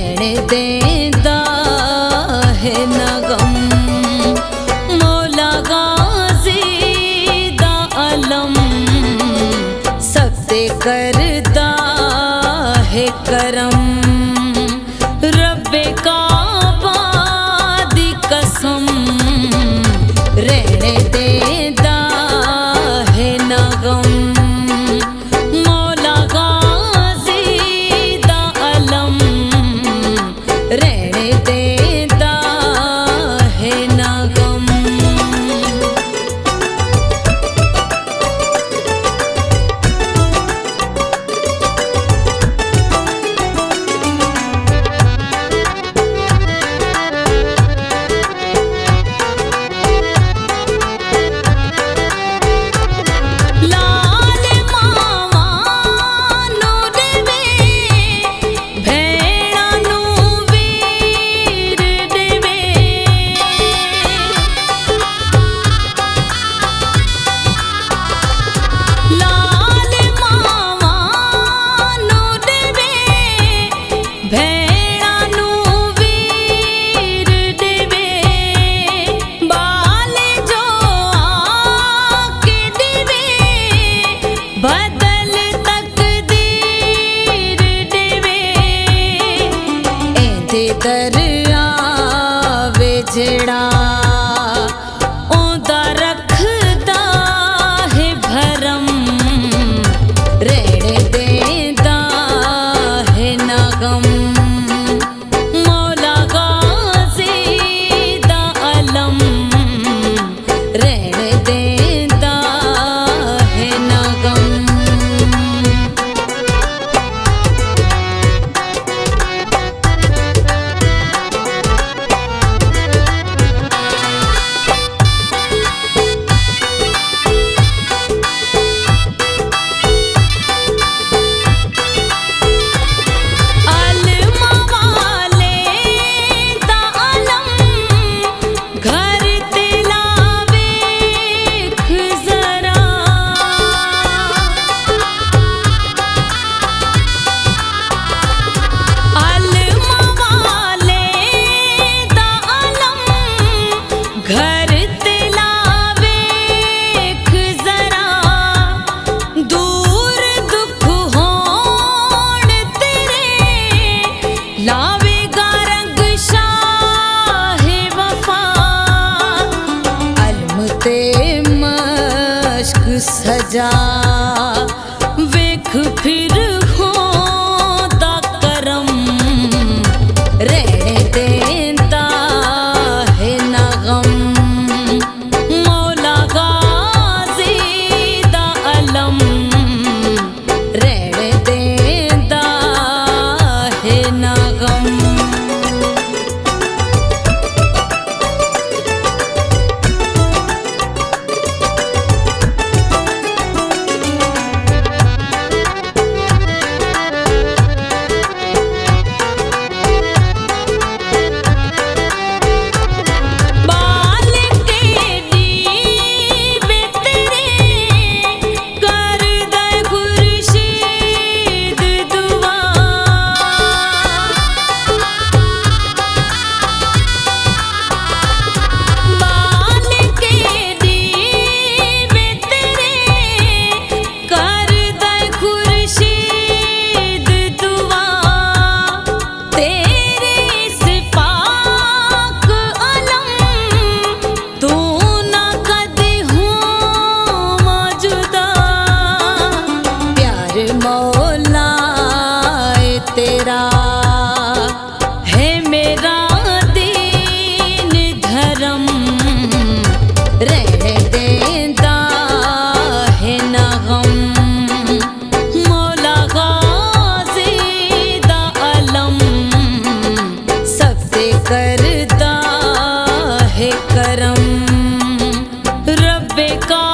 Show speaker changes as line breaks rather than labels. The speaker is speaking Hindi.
रहने देंदा है ना गम। मौला गाज़ी दा अलम सबसे करदा है करम। रब्बे काबा दी कसम रहने देंदा है ना गम। मौला गाज़ी दा अलम रहने देंदा है ना गम। बदल तकदीर देवे एंदे दरिया वे जेड़ा ओंदा रखदा है भरम। रहने देंदा है ना गम। मौला गाज़ी दा अलम रहने देंदा है ना गम। घर तिलावे जरा दूर दुख होण तेरे लावेगा रंग शाहे वफा। अलम ते मश्क सजा वेख फिर होंदा करम। रहने देंदा है ना गम। मौला गाज़ी दा अलम रहने देंदा है ना गम। मौला तेरा है मेरा दीन धर्म। रहने देंदा है ना गम। मौला गाज़ी दा अलम सबसे करदा है करम। रब्बे का